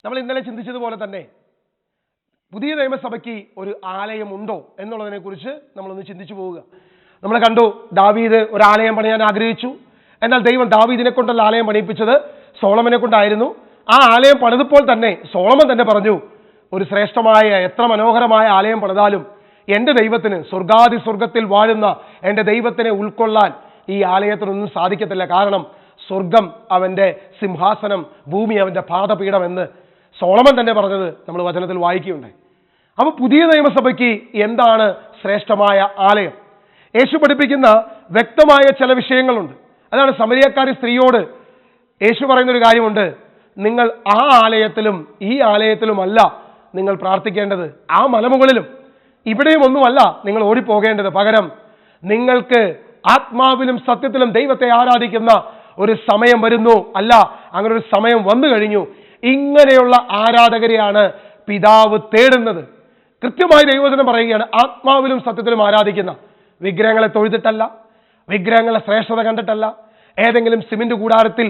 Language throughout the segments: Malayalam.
നമ്മൾ ഇന്നലെ ചിന്തിച്ചതുപോലെ തന്നെ പുതിയ നിയമസഭയ്ക്ക് ഒരു ആലയമുണ്ടോ എന്നുള്ളതിനെ കുറിച്ച് നമ്മളൊന്ന് ചിന്തിച്ചു പോവുക. നമ്മൾ കണ്ടു, ദാവീദ് ഒരു ആലയം പണിയാൻ ആഗ്രഹിച്ചു. എന്നാൽ ദൈവം ദാവീദിനെ കൊണ്ടുള്ള ആലയം പണിയിപ്പിച്ചത് സോളമനെ കൊണ്ടായിരുന്നു. ആ ആലയം പണിതപ്പോൾ തന്നെ സോളമൻ തന്നെ പറഞ്ഞു, ഒരു ശ്രേഷ്ഠമായ എത്ര മനോഹരമായ ആലയം പണിതാലും എൻ്റെ ദൈവത്തിന്, സ്വർഗാദി സ്വർഗത്തിൽ വാഴുന്ന എൻ്റെ ദൈവത്തിനെ ഉൾക്കൊള്ളാൻ ഈ ആലയത്തിനൊന്നും സാധിക്കത്തില്ല. കാരണം സ്വർഗം അവൻ്റെ സിംഹാസനം, ഭൂമി അവൻ്റെ പാദപീഠം എന്ന് സോളമൻ തന്നെ പറഞ്ഞത് നമ്മൾ വചനത്തിൽ വായിക്കുകയുണ്ടായി. അപ്പോൾ പുതിയ നിയമസഭയ്ക്ക് എന്താണ് ശ്രേഷ്ഠമായ ആലയം? യേശു പഠിപ്പിക്കുന്ന വ്യക്തമായ ചില വിഷയങ്ങളുണ്ട്. അതാണ് സമരിയക്കാരി സ്ത്രീയോട് യേശു പറയുന്നൊരു കാര്യമുണ്ട്. നിങ്ങൾ ആ ആലയത്തിലും ഈ ആലയത്തിലുമല്ല നിങ്ങൾ പ്രാർത്ഥിക്കേണ്ടത്, ആ മലമുകളിലും ഇവിടെയും ഒന്നുമല്ല നിങ്ങൾ ഓടിപ്പോകേണ്ടത്. പകരം നിങ്ങൾക്ക് ആത്മാവിലും സത്യത്തിലും ദൈവത്തെ ആരാധിക്കുന്ന ഒരു സമയം വരുന്നു. അല്ല, അങ്ങനെ ഒരു സമയം വന്നു കഴിഞ്ഞു. ഇങ്ങനെയുള്ള ആരാധകരെയാണ് പിതാവ് തേടുന്നത്. കൃത്യമായി ദൈവവചനം പറയുകയാണ്, ആത്മാവിലും സത്യത്തിലും ആരാധിക്കുന്ന, വിഗ്രഹങ്ങളെ തൊഴുതിട്ടല്ല, വിഗ്രഹങ്ങളെ ശ്രേഷ്ഠത കണ്ടിട്ടല്ല, ഏതെങ്കിലും സിമന്റ് കൂടാരത്തിൽ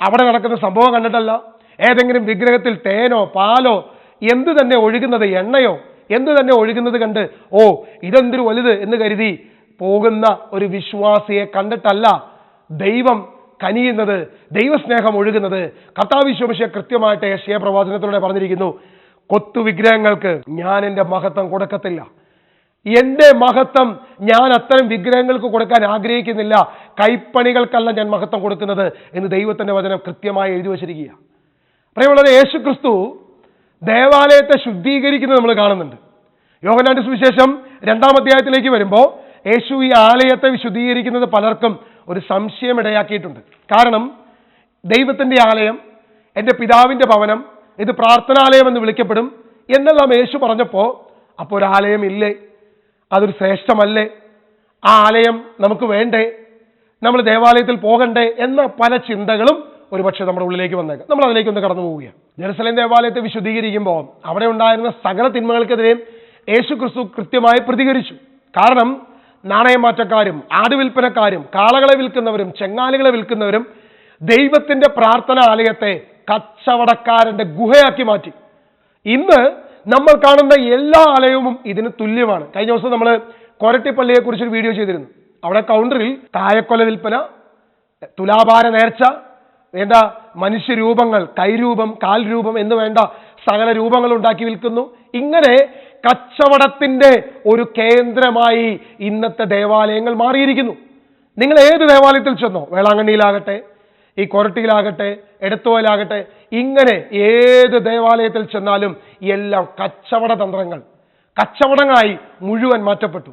അവിടെ നടക്കുന്ന സംഭവം കണ്ടിട്ടല്ല, ഏതെങ്കിലും വിഗ്രഹത്തിൽ തേനോ പാലോ എന്ത് തന്നെ ഒഴുകുന്നത്, എണ്ണയോ എന്ത് തന്നെ ഒഴുകുന്നത് കണ്ട് ഓ ഇതെന്തൊരു വലുത് എന്ന് കരുതി പോകുന്ന ഒരു വിശ്വാസിയെ കണ്ടിട്ടല്ല ദൈവം കനിയുന്നത്, ദൈവസ്നേഹം ഒഴുകുന്നത്. കർത്താവ് യേശുമിശിഹാ കൃത്യമായിട്ട് യെശയ്യാ പ്രവാചനത്തിലൂടെ പറഞ്ഞിരിക്കുന്നു, കൊത്തു വിഗ്രഹങ്ങൾക്ക് ഞാൻ എൻ്റെ മഹത്വം കൊടുക്കത്തില്ല. എൻ്റെ മഹത്വം ഞാൻ അത്തരം വിഗ്രഹങ്ങൾക്ക് കൊടുക്കാൻ ആഗ്രഹിക്കുന്നില്ല, കൈപ്പണികൾക്കല്ല ഞാൻ മഹത്വം കൊടുക്കുന്നത് എന്ന് ദൈവത്തിൻ്റെ വചനം കൃത്യമായി എഴുതി വച്ചിരിക്കുക. പ്രിയമുള്ളവരെ, യേശു ക്രിസ്തു ദേവാലയത്തെ ശുദ്ധീകരിക്കുന്നത് നമ്മൾ കാണുന്നുണ്ട്. യോഹന്നാന്റെ സുവിശേഷം 2-ാം അധ്യായത്തിലേക്ക് വരുമ്പോൾ യേശു ഈ ആലയത്തെ വിശുദ്ധീകരിക്കുന്നത് പലർക്കും ഒരു സംശയം ഇടയാക്കിയിട്ടുണ്ട്. കാരണം ദൈവത്തിൻ്റെ ആലയം, എൻ്റെ പിതാവിൻ്റെ ഭവനം, ഇത് പ്രാർത്ഥനാലയം എന്ന് വിളിക്കപ്പെടും എന്നെല്ലാം യേശു പറഞ്ഞപ്പോൾ, അപ്പോൾ ഒരു ആലയം ഇല്ലേ, അതൊരു ശ്രേഷ്ഠമല്ലേ, ആ ആലയം നമുക്ക് വേണ്ടേ, നമ്മൾ ദേവാലയത്തിൽ പോകണ്ടേ എന്ന പല ചിന്തകളും ഒരുപക്ഷെ നമ്മുടെ ഉള്ളിലേക്ക് വന്നേക്കാം. നമ്മൾ അതിലേക്ക് ഒന്ന് കടന്നു പോവുകയാണ്. ജെറുസലേം ദേവാലയത്തെ വിശുദ്ധീകരിക്കുമ്പോൾ അവിടെ ഉണ്ടായിരുന്ന സകല തിന്മകൾക്കെതിരെയും യേശു ക്രിസ്തു കൃത്യമായി പ്രതികരിച്ചു. കാരണം നാണയമാറ്റക്കാരും ആടുവിൽപ്പനക്കാരും കാളകളെ വിൽക്കുന്നവരും ചെങ്ങാലികളെ വിൽക്കുന്നവരും ദൈവത്തിന്റെ പ്രാർത്ഥന ആലയത്തെ കച്ചവടക്കാരന്റെ ഗുഹയാക്കി മാറ്റി. ഇന്ന് നമ്മൾ കാണുന്ന എല്ലാ ആലയവും ഇതിന് തുല്യമാണ്. കഴിഞ്ഞ ദിവസം നമ്മൾ കൊരട്ടിപ്പള്ളിയെ കുറിച്ചൊരു വീഡിയോ ചെയ്തിരുന്നു. അവിടെ കൗണ്ടറിൽ കായക്കൊല വിൽപ്പന, തുലാഭാര നേർച്ച, വേണ്ട മനുഷ്യരൂപങ്ങൾ, കൈരൂപം, കാൽ രൂപം എന്ന് വേണ്ട സകല രൂപങ്ങൾ ഉണ്ടാക്കി വിൽക്കുന്നു. ഇങ്ങനെ കച്ചവടത്തിന്റെ ഒരു കേന്ദ്രമായി ഇന്നത്തെ ദേവാലയങ്ങൾ മാറിയിരിക്കുന്നു. നിങ്ങൾ ഏത് ദേവാലയത്തിൽ ചെന്നോ, വേളാങ്കണ്ണിയിലാകട്ടെ, ഈ കൊരട്ടിയിലാകട്ടെ, എടത്തുവയിലാകട്ടെ, ഇങ്ങനെ ഏത് ദേവാലയത്തിൽ ചെന്നാലും എല്ലാം കച്ചവട തന്ത്രങ്ങൾ, കച്ചവടങ്ങളായി മുഴുവൻ മാറ്റപ്പെട്ടു.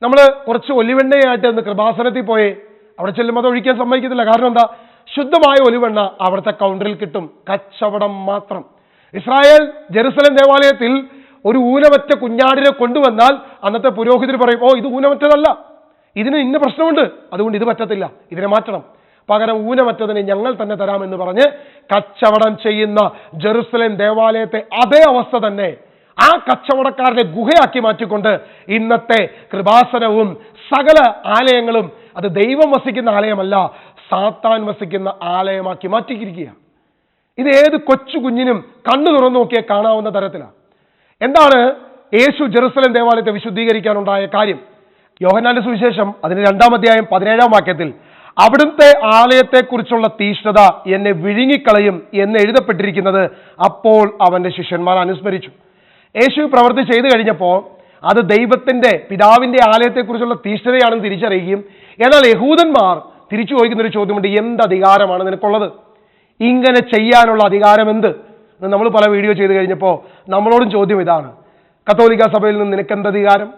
നമ്മൾ കുറച്ച് ഒലിവെണ്ണയായിട്ട് ഇന്ന് കൃപാസനത്തിൽ പോയി അവിടെ ചെല്ലുമ്പോൾ അത് ഒഴിക്കാൻ സമ്മതിക്കത്തില്ല. കാരണം എന്താ? ശുദ്ധമായ ഒലിവെണ്ണ അവിടുത്തെ കൗണ്ടറിൽ കിട്ടും. കച്ചവടം മാത്രം. ഇസ്രായേൽ ജെറുസലേം ദേവാലയത്തിൽ ഒരു ഊനമറ്റ കുഞ്ഞാടിനെ കൊണ്ടുവന്നാൽ അന്നത്തെ പുരോഹിതർ പറയും, ഓ ഇത് ഊനമറ്റതല്ല, ഇതിന് ഇന്ന പ്രശ്നമുണ്ട്, അതുകൊണ്ട് ഇത് പറ്റത്തില്ല, ഇതിനെ മാറ്റണം, പകരം ഊനമറ്റതിനെ ഞങ്ങൾ തന്നെ തരാമെന്ന് പറഞ്ഞ് കച്ചവടം ചെയ്യുന്ന ജെറുസലേം ദേവാലയത്തെ അതേ അവസ്ഥ തന്നെ ആ കച്ചവടക്കാരനെ ഗുഹയാക്കി മാറ്റിക്കൊണ്ട് ഇന്നത്തെ കൃപാസനവും സകല ആലയങ്ങളും അത് ദൈവം വസിക്കുന്ന ആലയമല്ല, സാത്താൻ വസിക്കുന്ന ആലയമാക്കി മാറ്റിയിരിക്കുക. ഇത് ഏത് കൊച്ചു കുഞ്ഞിനും കണ്ണു തുറന്നു നോക്കിയാൽ കാണാവുന്ന തരത്തിലാണ്. എന്താണ് യേശു ജെറുസലേം ദേവാലയത്തെ വിശുദ്ധീകരിക്കാനുണ്ടായ കാര്യം? യോഹന്നാന്റെ സുവിശേഷം അതിന് 2-ാം അധ്യായം 17-ാം വാക്യത്തിൽ, അവിടുത്തെ ആലയത്തെക്കുറിച്ചുള്ള തീഷ്ണത എന്നെ വിഴുങ്ങിക്കളയും എന്ന് എഴുതപ്പെട്ടിരിക്കുന്നത് അപ്പോൾ അവന്റെ ശിഷ്യന്മാർ അനുസ്മരിച്ചു. യേശു പ്രവൃത്തി ചെയ്തു കഴിഞ്ഞപ്പോൾ അത് ദൈവത്തിന്റെ പിതാവിന്റെ ആലയത്തെക്കുറിച്ചുള്ള തീഷ്ണതയാണെന്ന് തിരിച്ചറിയുകയും, എന്നാൽ യഹൂദന്മാർ തിരിച്ചു ചോദിക്കുന്നൊരു ചോദ്യമുണ്ട്, എന്ത് അധികാരമാണ് നിനക്കുള്ളത്? ഇങ്ങനെ ചെയ്യാനുള്ള അധികാരം എന്ത്? നമ്മൾ പല വീഡിയോ ചെയ്ത് കഴിഞ്ഞപ്പോൾ നമ്മളോടും ചോദ്യം ഇതാണ്, കത്തോലിക്ക സഭയിൽ നിന്ന് നിനക്ക് എന്ത് അധികാരം?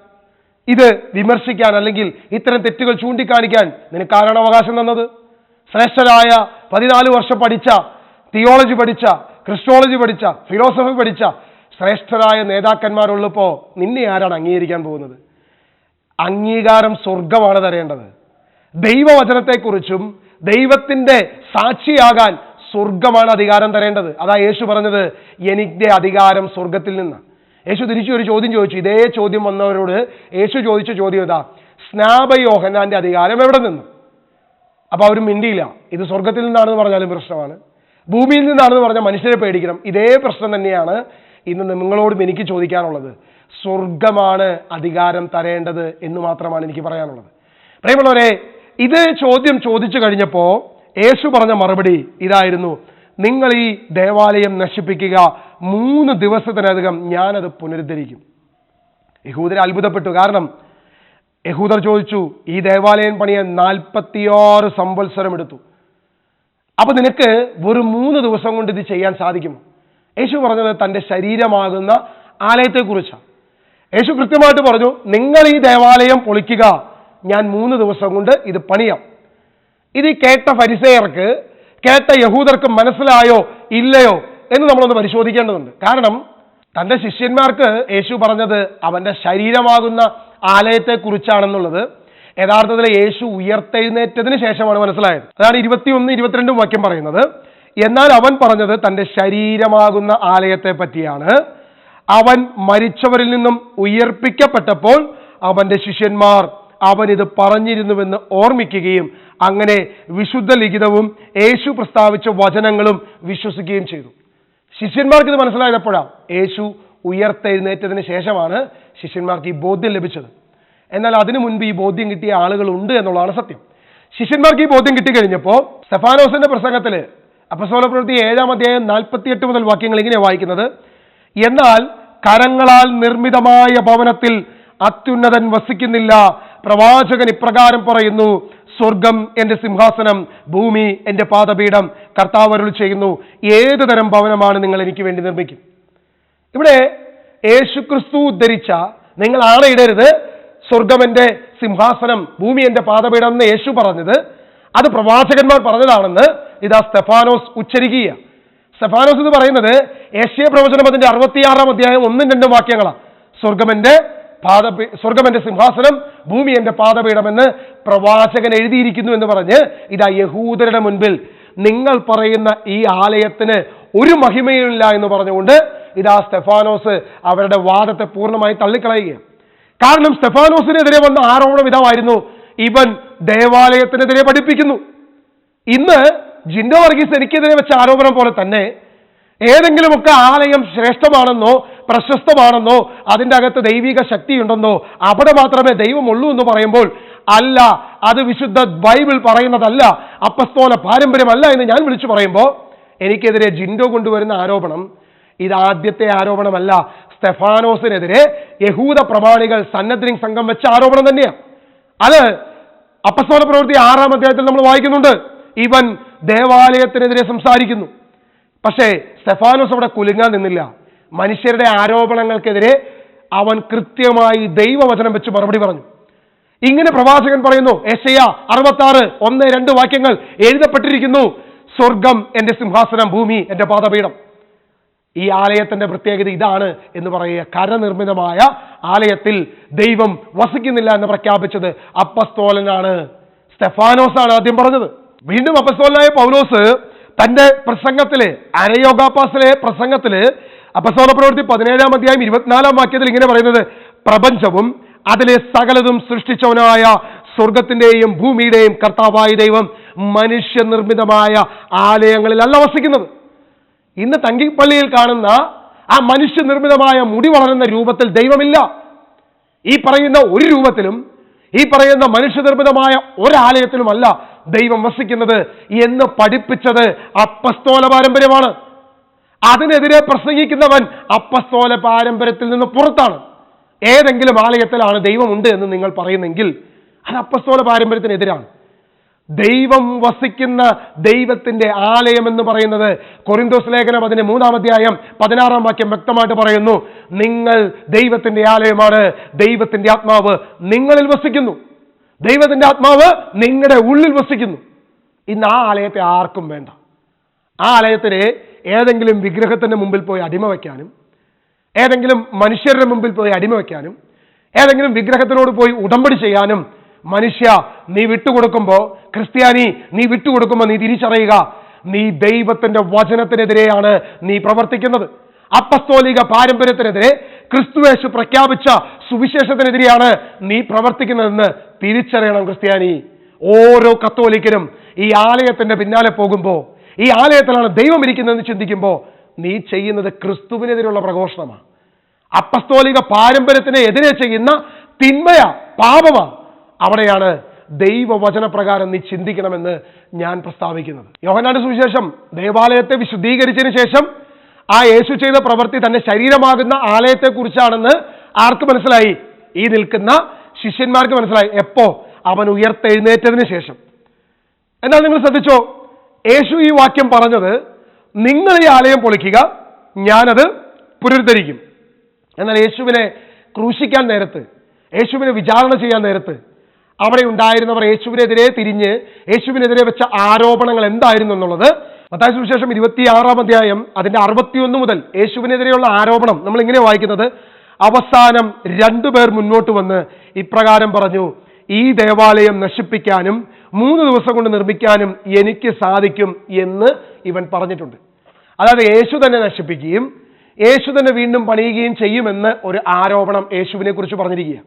ഇത് വിമർശിക്കാൻ അല്ലെങ്കിൽ ഇത്തരം തെറ്റുകൾ ചൂണ്ടിക്കാണിക്കാൻ നിനക്കാരാണ് അവകാശം തന്നത്? ശ്രേഷ്ഠരായ 14 വർഷം പഠിച്ച, തിയോളജി പഠിച്ച, ക്രിസ്റ്റോളജി പഠിച്ച, ഫിലോസഫി പഠിച്ച ശ്രേഷ്ഠരായ നേതാക്കന്മാരുള്ളപ്പോൾ നിന്നെ ആരാണ് അംഗീകരിക്കാൻ പോകുന്നത്? അംഗീകാരം സ്വർഗമാണ് തരേണ്ടത്. ദൈവവചനത്തെക്കുറിച്ചും ദൈവത്തിന്റെ സാക്ഷിയാകാൻ സ്വർഗമാണ് അധികാരം തരേണ്ടത്. അതാ യേശു പറഞ്ഞത്, എനിക്ക് അധികാരം സ്വർഗത്തിൽ നിന്ന്. യേശു തിരിച്ചു ഒരു ചോദ്യം ചോദിച്ചു. ഇതേ ചോദ്യം വന്നവരോട് യേശു ചോദിച്ച ചോദ്യം ഇതാ, സ്നാപയോഹന്നാന്റെ അധികാരം എവിടെ നിന്ന്? അപ്പൊ അവർ മിണ്ടിയില്ല. ഇത് സ്വർഗത്തിൽ നിന്നാണെന്ന് പറഞ്ഞാലും പ്രശ്നമാണ്, ഭൂമിയിൽ നിന്നാണെന്ന് പറഞ്ഞാൽ മനുഷ്യരെ പേടിക്കണം. ഇതേ പ്രശ്നം തന്നെയാണ് ഇന്ന് നിങ്ങളോടും എനിക്ക് ചോദിക്കാനുള്ളത്. സ്വർഗമാണ് അധികാരം തരേണ്ടത് എന്ന് മാത്രമാണ് എനിക്ക് പറയാനുള്ളത്. പ്രിയമുള്ളവരെ, ഇത് ചോദ്യം ചോദിച്ചു കഴിഞ്ഞപ്പോൾ യേശു പറഞ്ഞ മറുപടി ഇതായിരുന്നു: നിങ്ങൾ ഈ ദേവാലയം നശിപ്പിക്കുക, 3 ദിവസത്തിനകം ഞാനത് പുനരുദ്ധരിക്കും. യഹൂദർ അത്ഭുതപ്പെട്ടു. കാരണം യഹൂദർ ചോദിച്ചു, ഈ ദേവാലയം പണിയാൻ 46 സംവത്സരം എടുത്തു. അപ്പൊ നിനക്ക് വെറും 3 ദിവസം കൊണ്ട് ഇത് ചെയ്യാൻ സാധിക്കും? യേശു പറഞ്ഞത് തൻ്റെ ശരീരമാകുന്ന ആലയത്തെക്കുറിച്ചാണ്. യേശു കൃത്യമായിട്ട് പറഞ്ഞു, നിങ്ങൾ ഈ ദേവാലയം പൊളിക്കുക, ഞാൻ 3 ദിവസം കൊണ്ട് ഇത് പണിയാം. ഇത് കേട്ട ഫരിസേയർക്ക്, കേട്ട യഹൂദർക്ക് മനസ്സിലായോ ഇല്ലയോ എന്ന് നമ്മളൊന്ന് പരിശോധിക്കേണ്ടതുണ്ട്. കാരണം തൻ്റെ ശിഷ്യന്മാർക്ക് യേശു പറഞ്ഞത് അവൻ്റെ ശരീരമാകുന്ന ആലയത്തെക്കുറിച്ചാണെന്നുള്ളത് യഥാർത്ഥത്തിൽ യേശു ഉയർത്തെഴുന്നേറ്റതിന് ശേഷമാണ് മനസ്സിലായത്. അതാണ് 21, 22 വാക്യം പറയുന്നത്. എന്നാൽ അവൻ പറഞ്ഞത് തൻ്റെ ശരീരമാകുന്ന ആലയത്തെ പറ്റിയാണ്. അവൻ മരിച്ചവരിൽ നിന്നും ഉയർപ്പിക്കപ്പെട്ടപ്പോൾ അവൻ്റെ ശിഷ്യന്മാർ അവൻ ഇത് പറഞ്ഞിരുന്നുവെന്ന് ഓർമ്മിക്കുകയും അങ്ങനെ വിശുദ്ധ ലിഖിതവും യേശു പ്രസ്താവിച്ച വചനങ്ങളും വിശ്വസിക്കുകയും ചെയ്തു. ശിഷ്യന്മാർക്ക് ഇത് മനസ്സിലായപ്പോഴാണ്. യേശു ഉയർത്തെഴുന്നേറ്റതിന് ശേഷമാണ് ശിഷ്യന്മാർക്ക് ഈ ബോധ്യം ലഭിച്ചത്. എന്നാൽ അതിനു മുൻപ് ഈ ബോധ്യം കിട്ടിയ ആളുകളുണ്ട് എന്നുള്ളതാണ് സത്യം. ശിഷ്യന്മാർക്ക് ഈ ബോധ്യം കിട്ടിക്കഴിഞ്ഞപ്പോൾ സ്തെഫാനോസിന്റെ പ്രസംഗത്തിൽ അപ്പോസ്തലപ്രവൃത്തി 7-ാം അധ്യായം 48 മുതൽ വാക്യങ്ങൾ ഇങ്ങനെ വായിക്കുന്നത്: എന്നാൽ കരങ്ങളാൽ നിർമ്മിതമായ ഭവനത്തിൽ അത്യുന്നതൻ വസിക്കുന്നില്ല. പ്രവാചകൻ ഇപ്രകാരം പറയുന്നു: സ്വർഗം എന്റെ സിംഹാസനം, ഭൂമി എന്റെ പാദപീഠം. കർത്താവ് അരുളി ചെയ്യുന്നു, ഏതു തരം ഭവനമാണ് നിങ്ങൾ എനിക്ക് വേണ്ടി നിർമ്മിക്കും? ഇവിടെ യേശുക്രിസ്തു ഉദ്ധരിച്ച നിങ്ങൾ ആണയിടരുത്, സ്വർഗം എന്റെ സിംഹാസനം, ഭൂമി എന്റെ പാദപീഠം എന്ന് യേശു പറഞ്ഞത് അത് പ്രവാചകന്മാർ പറഞ്ഞതാണെന്ന് ഇതാ സ്തെഫാനോസ് ഉച്ചരിക്കുക. സ്തെഫാനോസ് എന്ന് പറയുന്നത് യെശയ്യാ പ്രവചനം അതിന്റെ 66-ാം അധ്യായം 1-2 വാക്യങ്ങളാണ്. സ്വർഗം എന്റെ സിംഹാസനം, ഭൂമി എന്റെ പാദപീഠം എന്ന് പ്രവാചകൻ എഴുതിയിരിക്കുന്നു എന്ന് പറഞ്ഞ് ഇതാ യഹൂദരുടെ മുൻപിൽ നിങ്ങൾ പറയുന്ന ഈ ആലയത്തിന് ഒരു മഹിമയുമില്ല എന്ന് പറഞ്ഞുകൊണ്ട് ഇതാ സ്തെഫാനോസ് അവരുടെ വാദത്തെ പൂർണ്ണമായി തള്ളിക്കളയുകയാണ്. കാരണം സ്തെഫാനോസിനെതിരെ വന്ന ആരോപണം ഇതായിരുന്നു: ഇവൻ ദേവാലയത്തിനെതിരെ പഠിപ്പിക്കുന്നു. ഇന്ന് ജിൻഡോ വർഗീസ് എനിക്കെതിരെ വെച്ച ആരോപണം പോലെ തന്നെ ഏതെങ്കിലുമൊക്കെ ആലയം ശ്രേഷ്ഠമാണെന്നോ പ്രശസ്തമാണെന്നോ അതിൻ്റെ അകത്ത് ദൈവിക ശക്തിയുണ്ടെന്നോ അവിടെ മാത്രമേ ദൈവമുള്ളൂ എന്ന് പറയുമ്പോൾ, അല്ല, അത് വിശുദ്ധ ബൈബിൾ പറയുന്നതല്ല, അപ്പസ്തോല പാരമ്പര്യമല്ല എന്ന് ഞാൻ വിളിച്ചു പറയുമ്പോൾ എനിക്കെതിരെ ജിൻഡോ കൊണ്ടുവരുന്ന ആരോപണം ഇത് ആദ്യത്തെ ആരോപണമല്ല. സ്തെഫാനോസിനെതിരെ യഹൂദ പ്രമാണികൾ സന്നദ്ധിംഗ് സംഘം വെച്ച ആരോപണം തന്നെയാണ്. അത് അപ്പസ്തോല പ്രവൃത്തി 6-ാം അധ്യായത്തിൽ നമ്മൾ വായിക്കുന്നുണ്ട്. ഇവൻ ദേവാലയത്തിനെതിരെ സംസാരിക്കുന്നു. പക്ഷേ സ്തെഫാനോസ് അവിടെ കുലുങ്ങാൻ നിന്നില്ല. മനുഷ്യരുടെ ആരോപണങ്ങൾക്കെതിരെ അവൻ കൃത്യമായി ദൈവവചനം വെച്ച് മറുപടി പറഞ്ഞു. ഇങ്ങനെ പ്രവാചകൻ പറയുന്നു, യെശയ്യാ 66:1-2 വാക്യങ്ങൾ എഴുതപ്പെട്ടിരിക്കുന്നു: സ്വർഗം എന്റെ സിംഹാസനം, ഭൂമി എന്റെ പാദപീഠം. ഈ ആലയത്തിന്റെ പ്രത്യേകത ഇതാണ് എന്ന് പറയുക. കരനിർമ്മിതമായ ആലയത്തിൽ ദൈവം വസിക്കുന്നില്ല എന്ന് പ്രഖ്യാപിച്ചത് അപ്പസ്തോലനാണ്, സ്തെഫാനോസാണ് ആദ്യം പറഞ്ഞത്. വീണ്ടും അപ്പസ്തോലനായ പൗലോസ് തന്റെ പ്രസംഗത്തില്, അരയോഗാപ്പാസിലെ പ്രസംഗത്തില് അപ്പസ്തോല പ്രവൃത്തി 17-ാം അധ്യായം 24-ാം വാക്യത്തിൽ ഇങ്ങനെ പറയുന്നത്: പ്രപഞ്ചവും അതിലെ സകലതും സൃഷ്ടിച്ചവനായ സ്വർഗത്തിന്റെയും ഭൂമിയുടെയും കർത്താവായ ദൈവം മനുഷ്യനിർമ്മിതമായ ആലയങ്ങളിലല്ല വസിക്കുന്നത്. ഇന്ന് തങ്കിപ്പള്ളിയിൽ കാണുന്ന ആ മനുഷ്യനിർമ്മിതമായ മുടി വളരുന്ന രൂപത്തിൽ ദൈവമില്ല. ഈ പറയുന്ന ഒരു രൂപത്തിലും ഈ പറയുന്ന മനുഷ്യനിർമ്മിതമായ ഒരാലയത്തിലുമല്ല ദൈവം വസിക്കുന്നത് എന്ന് പഠിപ്പിച്ചത് അപ്പസ്തോല പാരമ്പര്യമാണ്. അതിനെതിരെ പ്രസംഗിക്കുന്നവൻ അപ്പസ്തോല പാരമ്പര്യത്തിൽ നിന്ന് പുറത്താണ്. ഏതെങ്കിലും ആലയത്തിലാണ് ദൈവമുണ്ട് എന്ന് നിങ്ങൾ പറയുന്നെങ്കിൽ അത് അപ്പസ്തോല പാരമ്പര്യത്തിനെതിരാണ്. ദൈവം വസിക്കുന്ന ദൈവത്തിന്റെ ആലയം എന്ന് പറയുന്നത് കൊരിന്തോസ് ലേഖനം അതിന്റെ 3-ാം അധ്യായം 16-ാം വാക്യം വ്യക്തമായിട്ട് പറയുന്നു: നിങ്ങൾ ദൈവത്തിന്റെ ആലയമാണ്, ദൈവത്തിന്റെ ആത്മാവ് നിങ്ങളിൽ വസിക്കുന്നു. ദൈവത്തിന്റെ ആത്മാവ് നിങ്ങളുടെ ഉള്ളിൽ വസിക്കുന്നു. ഇന്ന് ആ ആലയത്തെ ആർക്കും വേണ്ട. ആ ആലയത്തിന് ഏതെങ്കിലും വിഗ്രഹത്തിന്റെ മുമ്പിൽ പോയി അടിമ വയ്ക്കാനും, ഏതെങ്കിലും മനുഷ്യരുടെ മുമ്പിൽ പോയി അടിമ വയ്ക്കാനും, ഏതെങ്കിലും വിഗ്രഹത്തിനോട് പോയി ഉടമ്പടി ചെയ്യാനും മനുഷ്യ നീ വിട്ടുകൊടുക്കുമ്പോൾ, ക്രിസ്ത്യാനി നീ വിട്ടുകൊടുക്കുമ്പോൾ നീ തിരിച്ചറിയുക, നീ ദൈവത്തിന്റെ വചനത്തിനെതിരെയാണ് നീ പ്രവർത്തിക്കുന്നത്. അപ്പസ്തോലിക പാരമ്പര്യത്തിനെതിരെ, ക്രിസ്തുയേശു പ്രഖ്യാപിച്ച സുവിശേഷത്തിനെതിരെയാണ് നീ പ്രവർത്തിക്കുന്നതെന്ന് തിരിച്ചറിയണം ക്രിസ്ത്യാനി. ഓരോ കത്തോലിക്കനും ഈ ആലയത്തിന്റെ പിന്നാലെ പോകുമ്പോൾ, ഈ ആലയത്തിലാണ് ദൈവം ഇരിക്കുന്നതെന്ന് ചിന്തിക്കുമ്പോൾ നീ ചെയ്യുന്നത് ക്രിസ്തുവിനെതിരെയുള്ള പ്രഘോഷണമാണ്. അപ്പസ്തോലിക പാരമ്പര്യത്തിന് എതിരെ ചെയ്യുന്ന തിന്മയാ, പാപമാ. അവിടെയാണ് ദൈവവചനപ്രകാരം നീ ചിന്തിക്കണമെന്ന് ഞാൻ പ്രസ്താവിക്കുന്നത്. യോഹന്നാന്റെ സുവിശേഷം ദേവാലയത്തെ വിശുദ്ധീകരിച്ചതിന് ശേഷം ആ യേശു ചെയ്ത പ്രവൃത്തി തന്റെ ശരീരമാകുന്ന ആലയത്തെക്കുറിച്ചാണെന്ന് ആർക്ക് മനസ്സിലായി? ഈ നിൽക്കുന്ന ശിഷ്യന്മാർക്ക് മനസ്സിലായി. എപ്പോ? അവൻ ഉയർത്തെഴുന്നേറ്റതിന് ശേഷം. എന്നാൽ നിങ്ങൾ ശ്രദ്ധിച്ചോ, യേശു ഈ വാക്യം പറഞ്ഞത് നിങ്ങൾ ഈ ആലയം പൊളിക്കുക, ഞാനത് പുനരുദ്ധരിക്കും. എന്നാൽ യേശുവിനെ ക്രൂശിക്കാൻ നേരത്ത്, യേശുവിനെ വിചാരണ ചെയ്യാൻ നേരത്ത് അവിടെ ഉണ്ടായിരുന്നവർ യേശുവിനെതിരെ തിരിഞ്ഞ് യേശുവിനെതിരെ വെച്ച ആരോപണങ്ങൾ എന്തായിരുന്നു എന്നുള്ളത് മത്തായി സുവിശേഷം 26-ാം അധ്യായം അതിന്റെ 61 മുതൽ യേശുവിനെതിരെയുള്ള ആരോപണം നമ്മൾ ഇങ്ങനെ വായിക്കുന്നത്. അവസാനം 2 പേർ മുന്നോട്ട് വന്ന് ഇപ്രകാരം പറഞ്ഞു, ഈ ദേവാലയം നശിപ്പിക്കാനും 3 ദിവസം കൊണ്ട് നിർമ്മിക്കാനും എനിക്ക് സാധിക്കും എന്ന് ഇവൻ പറഞ്ഞിട്ടുണ്ട്. അതായത് യേശു തന്നെ നശിപ്പിക്കുകയും യേശു തന്നെ വീണ്ടും പണിയുകയും ചെയ്യുമെന്ന് ഒരു ആരോപണം യേശുവിനെ കുറിച്ച് പറഞ്ഞിരിക്കുക.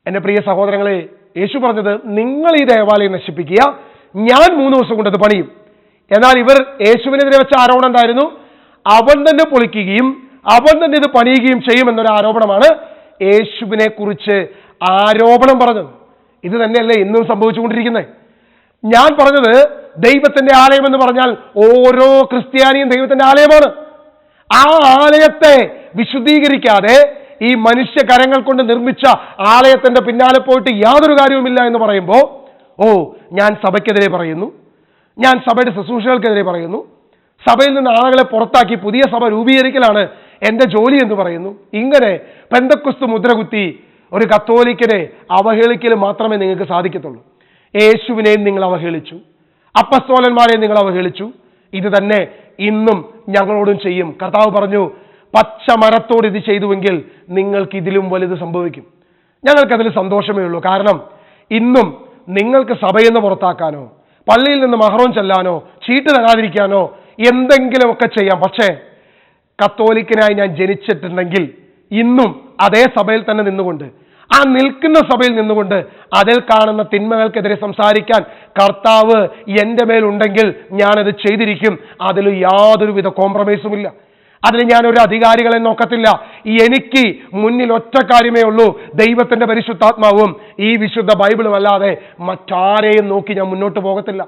എന്റെ പ്രിയ സഹോദരങ്ങളെ, യേശു പറഞ്ഞത് നിങ്ങൾ ഈ ദേവാലയം നശിപ്പിക്കുക, ഞാൻ 3 ദിവസം കൊണ്ട് അത് പണിയും. എന്നാൽ ഇവർ യേശുവിനെതിരെ വെച്ച ആരോപണം എന്തായിരുന്നു? അവൻ തന്നെ പൊളിക്കുകയും അവൻ തന്നെ ഇത് പണിയുകയും ചെയ്യുമെന്നൊരു ആരോപണമാണ് യേശുവിനെ കുറിച്ച് ആരോപണം പറഞ്ഞത്. ഇത് തന്നെയല്ലേ ഇന്നും സംഭവിച്ചുകൊണ്ടിരിക്കുന്നത്. ഞാൻ പറഞ്ഞത് ദൈവത്തിന്റെ ആലയം എന്ന് പറഞ്ഞാൽ ഓരോ ക്രിസ്ത്യാനിയും ദൈവത്തിന്റെ ആലയമാണ്. ആ ആലയത്തെ വിശുദ്ധീകരിക്കാതെ ഈ മനുഷ്യ കരങ്ങൾ കൊണ്ട് നിർമ്മിച്ച ആലയത്തിന്റെ പിന്നാലെ പോയിട്ട് യാതൊരു കാര്യവുമില്ല എന്ന് പറയുമ്പോൾ, ഓ ഞാൻ സഭയ്ക്കെതിരെ പറയുന്നു, ഞാൻ സഭയുടെ ശുശ്രൂഷകൾക്കെതിരെ പറയുന്നു, സഭയിൽ നിന്ന് ആളുകളെ പുറത്താക്കി പുതിയ സഭ രൂപീകരിക്കലാണ് എന്റെ ജോലി എന്ന് പറയുന്നു. ഇങ്ങനെ പെന്തക്കോസ്ത് മുദ്രകുത്തി ഒരു കത്തോലിക്കനെ അവഹേളിക്കൽ മാത്രമേ നിങ്ങൾക്ക് സാധിക്കത്തുള്ളൂ. യേശുവിനെയും നിങ്ങൾ അവഹേളിച്ചു, അപ്പസ്തോലന്മാരെയും നിങ്ങൾ അവഹേളിച്ചു. ഇത് തന്നെ ഇന്നും ഞങ്ങളോടും ചെയ്യും. കർത്താവ് പറഞ്ഞു, പച്ച മരത്തോട് ഇത് ചെയ്തുവെങ്കിൽ നിങ്ങൾക്ക് ഇതിലും വലുത് സംഭവിക്കും. ഞങ്ങൾക്കതിൽ സന്തോഷമേ ഉള്ളൂ. കാരണം ഇന്നും നിങ്ങൾക്ക് സഭയിൽ നിന്ന് പുറത്താക്കാനോ പള്ളിയിൽ നിന്ന് മഹറോൻ ചെല്ലാനോ ചീട്ട് തരാതിരിക്കാനോ എന്തെങ്കിലുമൊക്കെ ചെയ്യാം. പക്ഷേ കത്തോലിക്കനായി ഞാൻ ജനിച്ചിട്ടുണ്ടെങ്കിൽ ഇന്നും അതേ സഭയിൽ തന്നെ നിന്നുകൊണ്ട്, ആ നിൽക്കുന്ന സഭയിൽ നിന്നുകൊണ്ട് അതിൽ കാണുന്ന തിന്മകൾക്കെതിരെ സംസാരിക്കാൻ കർത്താവ് എൻ്റെ മേലുണ്ടെങ്കിൽ ഞാനത് ചെയ്തിരിക്കും. അതിൽ യാതൊരുവിധ കോംപ്രമൈസും ഇല്ല. അതിൽ ഞാനൊരു അധികാരികളെ നോക്കത്തില്ല. എനിക്ക് മുന്നിൽ ഒറ്റ കാര്യമേ ഉള്ളൂ, ദൈവത്തിന്റെ പരിശുദ്ധാത്മാവും ഈ വിശുദ്ധ ബൈബിളും അല്ലാതെ മറ്റാരെയും നോക്കി ഞാൻ മുന്നോട്ട് പോകത്തില്ല.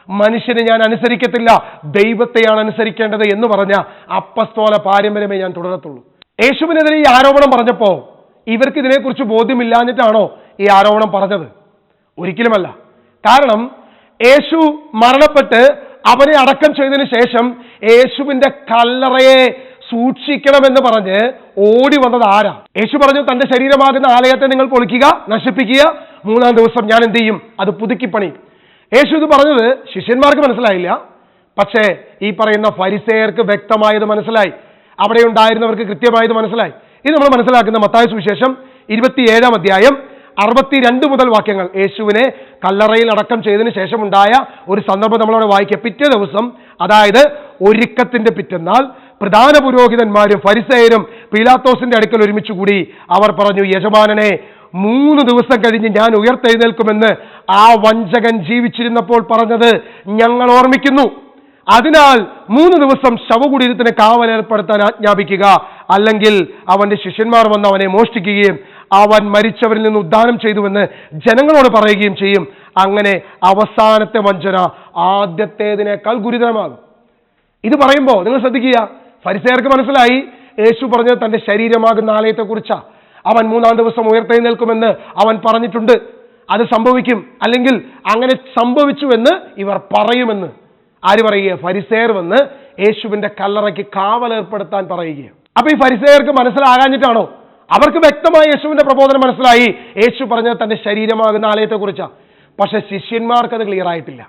മനുഷ്യനെ ഞാൻ അനുസരിക്കത്തില്ല, ദൈവത്തെയാണ് അനുസരിക്കേണ്ടത് എന്ന് പറഞ്ഞ അപ്പസ്തോല പാരമ്പര്യമേ ഞാൻ തുടരത്തുള്ളൂ. യേശുവിനെതിരെ ഈ ആരോപണം പറഞ്ഞപ്പോ ഇവർക്ക് ഇതിനെക്കുറിച്ച് ബോധ്യമില്ലാഞ്ഞിട്ടാണോ ഈ ആരോപണം പറഞ്ഞത്? ഒരിക്കലുമല്ല. കാരണം യേശു മരണപ്പെട്ട് അവനെ അടക്കം ചെയ്തതിനു ശേഷം യേശുവിന്റെ കല്ലറയെ സൂക്ഷിക്കണമെന്ന് പറഞ്ഞ് ഓടി വന്നത് ആരാ? യേശു പറഞ്ഞു, തന്റെ ശരീരമാകുന്ന ആലയത്തെ നിങ്ങൾ പൊളിക്കുക, നശിപ്പിക്കുക, 3-ാം ദിവസം ഞാൻ എന്ത് ചെയ്യും? അത് പുതുക്കിപ്പണി. യേശു ഇത് പറഞ്ഞത് ശിഷ്യന്മാർക്ക് മനസ്സിലായില്ല. പക്ഷേ ഈ പറയുന്ന ഫരിസേയർക്ക് വ്യക്തമായത് മനസ്സിലായി, അവിടെ ഉണ്ടായിരുന്നവർക്ക് കൃത്യമായത് മനസ്സിലായി. ഇത് നമ്മൾ മനസ്സിലാക്കുന്ന മത്തായി സുവിശേഷം 27-ാം അധ്യായം 62 മുതൽ വാക്യങ്ങൾ. യേശുവിനെ കല്ലറയിൽ അടക്കം ചെയ്തതിന് ശേഷം ഉണ്ടായ ഒരു സന്ദർഭം നമ്മളവിടെ വായിക്കുക. പിറ്റേ ദിവസം, അതായത് ഒരുക്കത്തിന്റെ പിറ്റന്നാൾ, പ്രധാന പുരോഹിതന്മാരും ഫരിസേയരും പീലാത്തോസിന്റെ അടുക്കൽ ഒരുമിച്ച് കൂടി. അവർ പറഞ്ഞു, യജമാനനെ 3 ദിവസം കഴിഞ്ഞ് ഞാൻ ഉയർത്തെഴുന്നേൽക്കുമെന്ന് ആ വഞ്ചകൻ ജീവിച്ചിരുന്നപ്പോൾ പറഞ്ഞത് ഞങ്ങൾ ഓർമ്മിക്കുന്നു. അതിനാൽ 3 ദിവസം ശവകുടീരത്തിന് കാവലേർപ്പെടുത്താൻ ആജ്ഞാപിക്കുക, അല്ലെങ്കിൽ അവന്റെ ശിഷ്യന്മാർ വന്ന് അവനെ മോഷ്ടിക്കുകയും അവൻ മരിച്ചവരിൽ നിന്ന് ഉദ്ധാനം ചെയ്തുവെന്ന് ജനങ്ങളോട് പറയുകയും ചെയ്യും. അങ്ങനെ അവസാനത്തെ വഞ്ചന ആദ്യത്തേതിനേക്കാൾ ഗുരുതരമാകും. ഇത് പറയുമ്പോൾ നിങ്ങൾ ശ്രദ്ധിക്കുക, ഫരിസേയർക്ക് മനസ്സിലായി യേശു പറഞ്ഞത് തന്റെ ശരീരമാകുന്ന ആലയത്തെക്കുറിച്ചാ. അവൻ 3-ാം ദിവസം ഉയർത്തെഴുന്നേൽക്കുമെന്ന് അവൻ പറഞ്ഞിട്ടുണ്ട്, അത് സംഭവിക്കും, അല്ലെങ്കിൽ അങ്ങനെ സംഭവിച്ചു എന്ന് ഇവർ പറയുമെന്ന് ആര് പറയുക? ഫരിസേയർ വന്ന് യേശുവിന്റെ കല്ലറയ്ക്ക് കാവലേർപ്പെടുത്താൻ പറയുക. അപ്പൊ ഈ ഫരിസേയർക്ക് മനസ്സിലാകാഞ്ഞിട്ടാണോ? അവർക്ക് വ്യക്തമായി യേശുവിന്റെ പ്രബോധനം മനസ്സിലായി, യേശു പറഞ്ഞത് തന്റെ ശരീരമാകുന്ന ആലയത്തെക്കുറിച്ചാണ്. പക്ഷെ ശിഷ്യന്മാർക്ക് അത് ക്ലിയർ ആയിട്ടില്ല.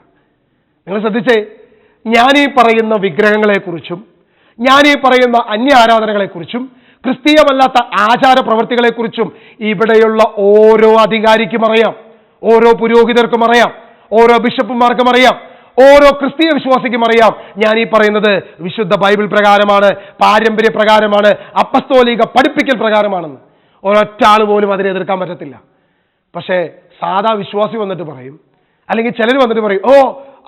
നിങ്ങൾ ശ്രദ്ധിച്ചേ, ഞാൻ ഈ പറയുന്ന വിഗ്രഹങ്ങളെക്കുറിച്ചും ഞാൻ ഈ പറയുന്ന അന്യ ആരാധനകളെക്കുറിച്ചും ക്രിസ്തീയമല്ലാത്ത ആചാര പ്രവൃത്തികളെക്കുറിച്ചും ഇവിടെയുള്ള ഓരോ അധികാരിക്കും അറിയാം, ഓരോ പുരോഹിതർക്കും അറിയാം, ഓരോ ബിഷപ്പുമാർക്കും അറിയാം, ഓരോ ക്രിസ്തീയ വിശ്വാസിക്കും അറിയാം. ഞാൻ ഈ പറയുന്നത് വിശുദ്ധ ബൈബിൾ പ്രകാരമാണ്, പാരമ്പര്യ പ്രകാരമാണ്, അപ്പസ്തോലിക പഠിപ്പിക്കൽ പ്രകാരമാണെന്ന്. ഒരൊറ്റ ആൾ പോലും അതിനെ എതിർക്കാൻ പറ്റത്തില്ല. പക്ഷേ സാധാ വിശ്വാസി വന്നിട്ട് പറയും, അല്ലെങ്കിൽ ചിലർ വന്നിട്ട് പറയും, ഓ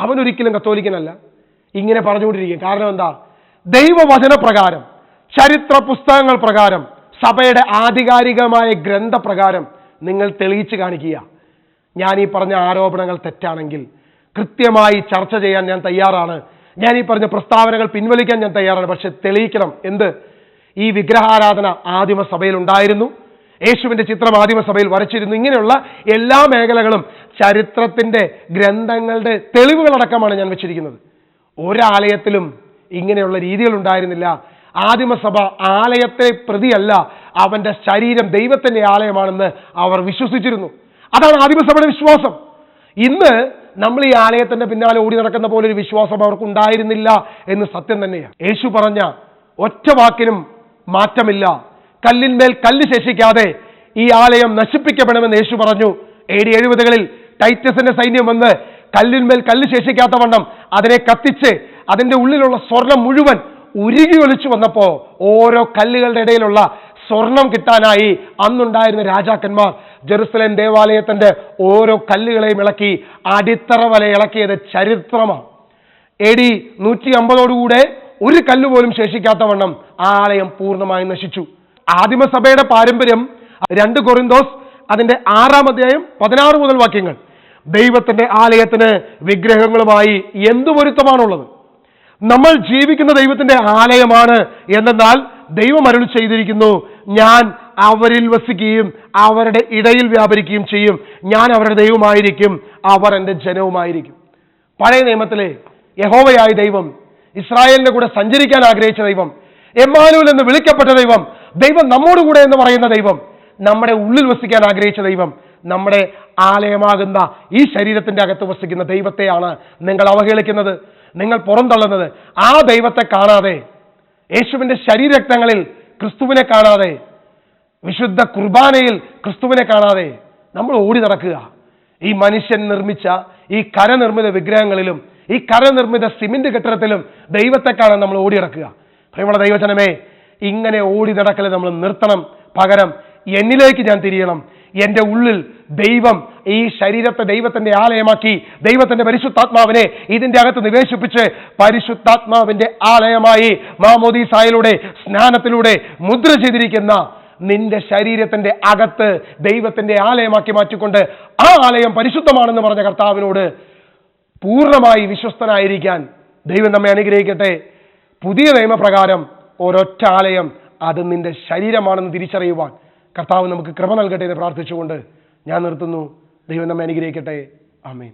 അവനൊരിക്കലും കത്തോലിക്കനല്ല, ഇങ്ങനെ പറഞ്ഞുകൊണ്ടിരിക്കും. കാരണം എന്താ? ദൈവവചന പ്രകാരം, ചരിത്ര പുസ്തകങ്ങൾ പ്രകാരം, സഭയുടെ ആധികാരികമായ ഗ്രന്ഥപ്രകാരം നിങ്ങൾ തെളിയിച്ച് കാണിക്കുക. ഞാൻ ഈ പറഞ്ഞ ആരോപണങ്ങൾ തെറ്റാണെങ്കിൽ കൃത്യമായി ചർച്ച ചെയ്യാൻ ഞാൻ തയ്യാറാണ്. ഞാൻ ഈ പറഞ്ഞ പ്രസ്താവനകൾ പിൻവലിക്കാൻ ഞാൻ തയ്യാറാണ്. പക്ഷെ തെളിയിക്കണം. എന്ത്? ഈ വിഗ്രഹാരാധന ആദിമസഭയിൽ ഉണ്ടായിരുന്നു, യേശുവിന്റെ ചിത്രം ആദിമസഭയിൽ വരച്ചിരുന്നു. ഇങ്ങനെയുള്ള എല്ലാ മേഖലകളും ചരിത്രത്തിന്റെ ഗ്രന്ഥങ്ങളുടെ തെളിവുകളടക്കമാണ് ഞാൻ വെച്ചിരിക്കുന്നത്. ഒരാലയത്തിലും ഇങ്ങനെയുള്ള രീതികൾ ഉണ്ടായിരുന്നില്ല. ആദിമസഭ ആലയത്തെ പ്രതിയല്ല, അവന്റെ ശരീരം ദൈവത്തിന്റെ ആലയമാണെന്ന് അവർ വിശ്വസിച്ചിരുന്നു. അതാണ് ആദിമസഭയുടെ വിശ്വാസം. ഇന്ന് നമ്മൾ ഈ ആലയത്തിന്റെ പിന്നാലെ ഓടി നടക്കുന്ന പോലെ ഒരു വിശ്വാസം അവർക്ക് ഉണ്ടായിരുന്നില്ല എന്ന് സത്യം തന്നെയാണ്. യേശു പറഞ്ഞ ഒറ്റ വാക്കിനും മാറ്റമില്ല. കല്ലിന്മേൽ കല്ല് ശേഷിക്കാതെ ഈ ആലയം നശിപ്പിക്കപ്പെടുമെന്ന് യേശു പറഞ്ഞു. AD 70-കളിൽ ടൈറ്റസിന്റെ സൈന്യം വന്ന് കല്ലിന്മേൽ കല്ല് ശേഷിക്കാത്ത വണ്ണം അതിനെ കത്തിച്ച് അതിന്റെ ഉള്ളിലുള്ള സ്വർണം മുഴുവൻ ഉരുകി ഒലിച്ചു വന്നപ്പോ ഓരോ കല്ലുകളുടെ ഇടയിലുള്ള സ്വർണം കിട്ടാനായി അന്നുണ്ടായിരുന്ന രാജാക്കന്മാർ ജെറുസലേം ദേവാലയത്തിന്റെ ഓരോ കല്ലുകളെയും ഇളക്കി അടിത്തറ വരെ ഇളക്കിയത് ചരിത്രമാണ്. AD 150 ഒരു കല്ല് പോലും ശേഷിക്കാത്ത വണ്ണം ആലയം പൂർണ്ണമായി നശിച്ചു. ആദിമസഭയുടെ പാരമ്പര്യം 2 കൊറിന്തോസ് അതിന്റെ 6-ാം അധ്യായം 16 മുതൽ വാക്യങ്ങൾ. ദൈവത്തിന്റെ ആലയത്തിന് വിഗ്രഹങ്ങളുമായി എന്തു പൊരുത്തമാണുള്ളത്? നമ്മൾ ജീവിക്കുന്ന ദൈവത്തിന്റെ ആലയമാണ്. എന്നാൽ ദൈവം അരുളി ചെയ്തിരിക്കുന്നു, ഞാൻ അവരിൽ വസിക്കുകയും അവരുടെ ഇടയിൽ വ്യാപരിക്കുകയും ചെയ്യും. ഞാൻ അവരുടെ ദൈവമായിരിക്കും, അവർ എൻ്റെ ജനവുമായിരിക്കും. പഴയ നിയമത്തിലെ യഹോവയായ ദൈവം, ഇസ്രായേലിന്റെ കൂടെ സഞ്ചരിക്കാൻ ആഗ്രഹിച്ച ദൈവം, എമ്മാനുവേൽ എന്ന് വിളിക്കപ്പെട്ട ദൈവം, ദൈവം നമ്മോട് കൂടെ എന്ന് പറയുന്ന ദൈവം, നമ്മുടെ ഉള്ളിൽ വസിക്കാൻ ആഗ്രഹിച്ച ദൈവം, നമ്മുടെ ആലയമാകുന്ന ഈ ശരീരത്തിന്റെ അകത്ത് വസിക്കുന്ന ദൈവത്തെയാണ് നിങ്ങൾ അവഹേളിക്കുന്നത്, നിങ്ങൾ പുറന്തള്ളുന്നത്. ആ ദൈവത്തെ കാണാതെ, യേശുവിന്റെ ശരീരരക്തങ്ങളിൽ ക്രിസ്തുവിനെ കാണാതെ, വിശുദ്ധ കുർബാനയിൽ ക്രിസ്തുവിനെ കാണാതെ നമ്മൾ ഓടി നടക്കുക. ഈ മനുഷ്യൻ നിർമ്മിച്ച ഈ കരനിർമ്മിത വിഗ്രഹങ്ങളിലും ഈ കരനിർമ്മിത സിമന്റ് കെട്ടിടത്തിലും ദൈവത്തെ കാണാൻ നമ്മൾ ഓടി നടക്കുക. പ്രിയമുള്ള ദൈവജനമേ, ഇങ്ങനെ ഓടി നടക്കൽ നമ്മൾ നിർത്തണം. പകരം എന്നിലേക്ക് ഞാൻ തിരിയണം. എൻ്റെ ഉള്ളിൽ ദൈവം ഈ ശരീരത്തെ ദൈവത്തിന്റെ ആലയമാക്കി, ദൈവത്തിന്റെ പരിശുദ്ധാത്മാവിനെ ഇതിന്റെ അകത്ത് നിവേശിപ്പിച്ച് പരിശുദ്ധാത്മാവിന്റെ ആലയമായി മാമോദീസായിലൂടെ, സ്നാനത്തിലൂടെ മുദ്ര ചെയ്തിരിക്കുന്ന നിന്റെ ശരീരത്തിന്റെ അകത്ത് ദൈവത്തിന്റെ ആലയമാക്കി മാറ്റിക്കൊണ്ട് ആ ആലയം പരിശുദ്ധമാണെന്ന് പറഞ്ഞ കർത്താവിനോട് പൂർണ്ണമായി വിശ്വസ്തനായിരിക്കാൻ ദൈവം നമ്മെ അനുഗ്രഹിക്കട്ടെ. പുതിയ നിയമപ്രകാരം ഒരൊറ്റ ആലയം, അത് നിന്റെ ശരീരമാണെന്ന് തിരിച്ചറിയുവാൻ കർത്താവ് നമുക്ക് കൃപ നൽകട്ടെ എന്ന് പ്രാർത്ഥിച്ചുകൊണ്ട് ഞാൻ നിർത്തുന്നു. ദൈവം നമ്മെ അനുഗ്രഹിക്കട്ടെ. ആമേൻ.